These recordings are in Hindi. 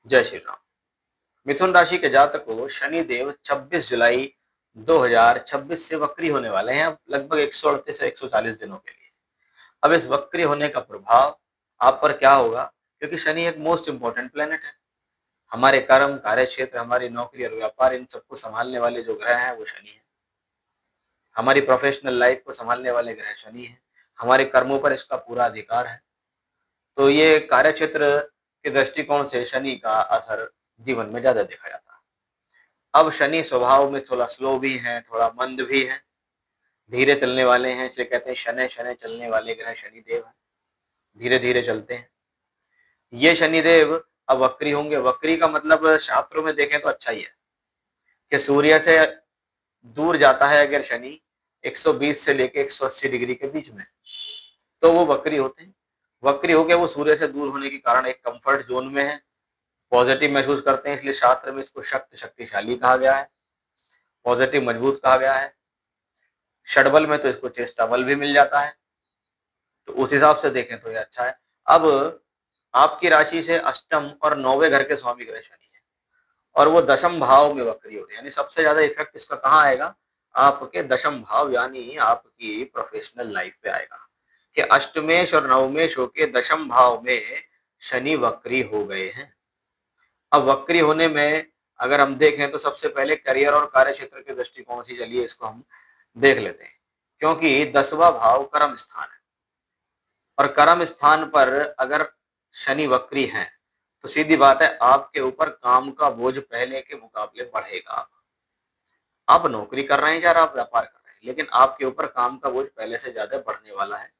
जय श्री राम। मिथुन राशि के जातक को शनि देव 26 जुलाई 2026 से वक्री होने वाले हैं, अब लगभग 138 से 140 दिनों के लिए। अब इस वक्री होने का प्रभाव आप पर क्या होगा, क्योंकि शनि एक मोस्ट इंपॉर्टेंट प्लेनेट है। हमारे कर्म, कार्य क्षेत्र, हमारी नौकरी और व्यापार, इन सबको संभालने वाले जो ग्रह हैं वो शनि है। हमारी प्रोफेशनल लाइफ को संभालने वाले ग्रह शनि है। हमारे कर्मों पर इसका पूरा अधिकार है। तो ये कार्य क्षेत्र के दृष्टिकोण से शनि का असर जीवन में ज्यादा देखा जाता है। अब शनि स्वभाव में थोड़ा स्लो भी है, थोड़ा मंद भी है, धीरे चलने वाले हैं, इसलिए कहते हैं शनै शनै चलने वाले ग्रह शनिदेव हैं, धीरे धीरे चलते हैं। ये शनिदेव अब वक्री होंगे। वक्री का मतलब शास्त्रों में देखें तो अच्छा ही है कि सूर्य से दूर जाता है अगर शनि 120 से लेके 180 डिग्री के बीच में, तो वो वक्री होते हैं। वक्री होकर वो सूर्य से दूर होने के कारण एक कंफर्ट जोन में है, पॉजिटिव महसूस करते हैं, इसलिए शास्त्र में इसको शक्तिशाली कहा गया है, पॉजिटिव मजबूत कहा गया है। षडबल में तो इसको चेष्टा बल भी मिल जाता है, तो उस हिसाब से देखें तो ये अच्छा है। अब आपकी राशि से अष्टम और नौवे घर के स्वामी ग्रह शनि है, और वो दशम भाव में वक्री हो रहे हैं, यानी सबसे ज्यादा इफेक्ट इसका कहाँ आएगा, आपके दशम भाव यानी आपकी प्रोफेशनल लाइफ पे आएगा कि अष्टमेश और नवमेश होके दशम भाव में शनि वक्री हो गए हैं। अब वक्री होने में अगर हम देखें तो सबसे पहले करियर और कार्य क्षेत्र के दृष्टिकोण से चलिए इसको हम देख लेते हैं, क्योंकि 10वां भाव कर्म स्थान है, और कर्म स्थान पर अगर शनि वक्री है तो सीधी बात है आपके ऊपर काम का बोझ पहले के मुकाबले बढ़ेगा। आप नौकरी कर रहे हैं या आप व्यापार कर रहे हैं, लेकिन आपके ऊपर काम का बोझ पहले से ज्यादा बढ़ने वाला है।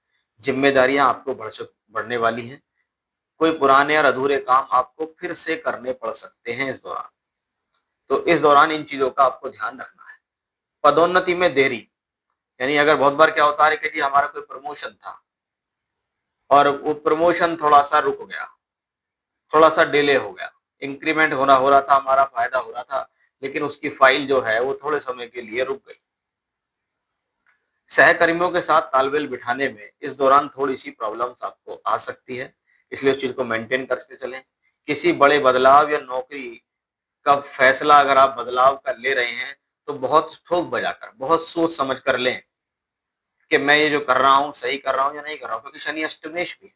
जिम्मेदारियां आपको बढ़ने वाली हैं। कोई पुराने और अधूरे काम आपको फिर से करने पड़ सकते हैं इस दौरान। तो इस दौरान इन चीजों का आपको ध्यान रखना है। पदोन्नति में देरी, यानी अगर बहुत बार क्या होता है कि जी हमारा कोई प्रमोशन था और वो प्रमोशन थोड़ा सा रुक गया, थोड़ा सा डिले हो गया, इंक्रीमेंट हो रहा था, हमारा फायदा हो रहा था, लेकिन उसकी फाइल जो है वो थोड़े समय के लिए रुक गई। सहकर्मियों के साथ तालमेल बिठाने में इस दौरान थोड़ी सी प्रॉब्लम्स आपको आ सकती है, इसलिए उस चीज को मेंटेन करके चलें। किसी बड़े बदलाव या नौकरी का फैसला अगर आप बदलाव का ले रहे हैं तो बहुत ठोक बजाकर, बहुत सोच समझ कर लें कि मैं ये जो कर रहा हूँ सही कर रहा हूँ या नहीं कर रहा हूँ, क्योंकि शनि अष्टमेश भी है।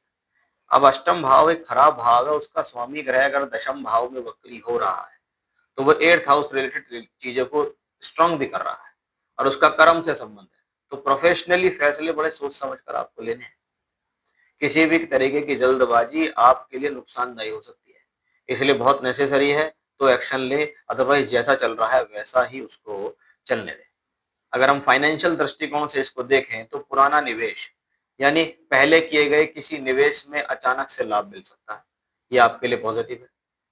अब अष्टम भाव एक खराब भाव है, उसका स्वामी ग्रह अगर दशम भाव में वक्री हो रहा है तो वो 8th हाउस रिलेटेड चीजों को स्ट्रांग भी कर रहा है, और उसका कर्म से संबंध है। तो प्रोफेशनली फैसले बड़े सोच समझ कर आपको लेने हैं। किसी भी तरीके की जल्दबाजी आपके लिए नुकसानदायी हो सकती है, इसलिए बहुत नेसेसरी है तो एक्शन ले, अदरवाइज जैसा चल रहा है वैसा ही उसको चलने दें। अगर हम फाइनेंशियल दृष्टिकोण से इसको देखें तो पुराना निवेश, यानी पहले किए गए किसी निवेश में अचानक से लाभ मिल सकता है, ये आपके लिए पॉजिटिव है।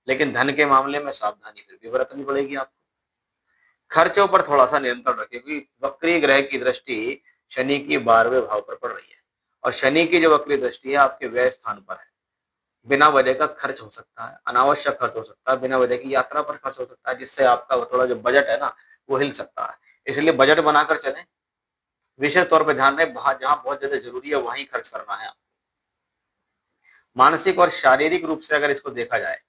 लेकिन धन के मामले में सावधानी फिर भी बरतनी पड़ेगी आपको। खर्चों पर थोड़ा सा नियंत्रण रखें, क्योंकि वक्री ग्रह की दृष्टि शनि की 12वें भाव पर पड़ रही है, और शनि की जो वक्री दृष्टि है आपके व्यय स्थान पर है। बिना वजह का खर्च हो सकता है, अनावश्यक खर्च हो सकता है, बिना वजह की यात्रा पर खर्च हो सकता है, जिससे आपका थोड़ा जो बजट है ना वो हिल सकता है। इसलिए बजट बनाकर चलें। विशेष तौर पर ध्यान रहे जहां बहुत ज्यादा जरूरी है वहीं खर्च करना है। मानसिक और शारीरिक रूप से अगर इसको देखा जाए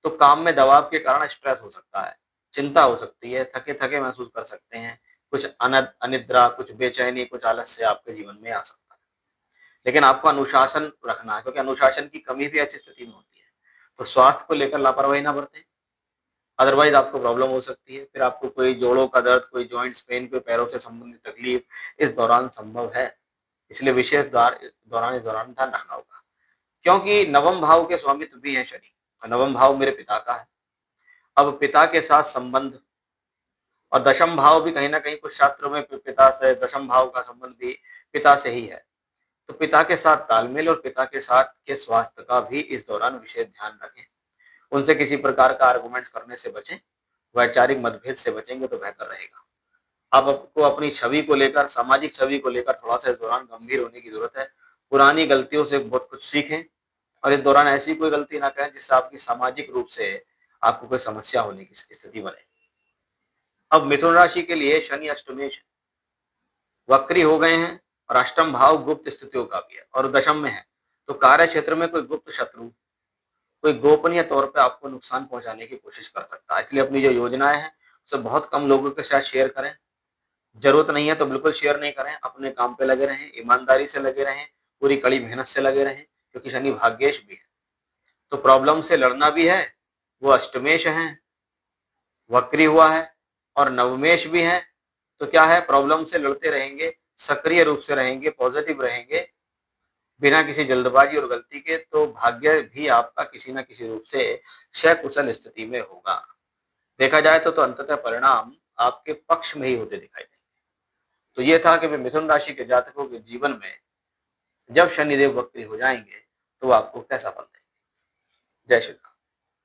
तो काम में दबाव के कारण स्ट्रेस हो सकता है, चिंता हो सकती है, थके थके महसूस कर सकते हैं, कुछ अनिद्रा, कुछ बेचैनी, कुछ आलस्य आपके जीवन में आ सकता है। लेकिन आपको अनुशासन रखना है, क्योंकि अनुशासन की कमी भी ऐसी स्थिति में होती है। तो स्वास्थ्य को लेकर लापरवाही ना बरतें, अदरवाइज आपको प्रॉब्लम हो सकती है। फिर आपको कोई जोड़ों का दर्द, कोई जॉइंट्स पेन, कोई पैरों से संबंधित तकलीफ इस दौरान संभव है। इसलिए विशेष इस दौरान ध्यान रखना होगा, क्योंकि नवम भाव के स्वामित्व भी है शनि, और नवम भाव मेरे पिता का है। अब पिता के साथ संबंध, और दशम भाव भी कहीं ना कहीं कुछ शास्त्रों में पिता से दशम भाव का संबंध भी पिता से ही है। तो पिता के साथ तालमेल और पिता के साथ के स्वास्थ्य का भी इस दौरान विशेष ध्यान रखें। उनसे किसी प्रकार का आर्गुमेंट्स करने से बचें, वैचारिक मतभेद से बचेंगे तो बेहतर रहेगा। आप आपको अपनी छवि को लेकर, सामाजिक छवि को लेकर थोड़ा सा इस दौरान गंभीर होने की जरूरत है। पुरानी गलतियों से बहुत कुछ सीखें, और इस दौरान ऐसी कोई गलती ना करें जिससे आपकी सामाजिक रूप से आपको कोई समस्या होने की स्थिति बने। अब मिथुन राशि के लिए शनि अष्टमेश वक्री हो गए हैं, और अष्टम भाव गुप्त स्थितियों का भी है और दशम में है। तो कार्य क्षेत्र में कोई गुप्त शत्रु, कोई गोपनीय तौर पे आपको नुकसान पहुंचाने की कोशिश कर सकता है। इसलिए अपनी जो योजनाएं हैं उसे बहुत कम लोगों के साथ शेयर करें। जरूरत नहीं है तो बिल्कुल शेयर नहीं करें। अपने काम पे लगे रहें, ईमानदारी से लगे रहें, पूरी कड़ी मेहनत से लगे रहें, क्योंकि शनि भाग्येश भी है। तो प्रॉब्लम से लड़ना भी है, वो अष्टमेश है, वक्री हुआ है, और नवमेश भी है। तो क्या है, प्रॉब्लम से लड़ते रहेंगे, सक्रिय रूप से रहेंगे, पॉजिटिव रहेंगे, बिना किसी जल्दबाजी और गलती के, तो भाग्य भी आपका किसी न किसी रूप से सकुशल स्थिति में होगा। देखा जाए तो अंततः परिणाम आपके पक्ष में ही होते दिखाई देंगे। तो ये था कि मिथुन राशि के जातकों के जीवन में जब शनिदेव वक्री हो जाएंगे तो आपको कैसा फल देंगे। जय श्री राम।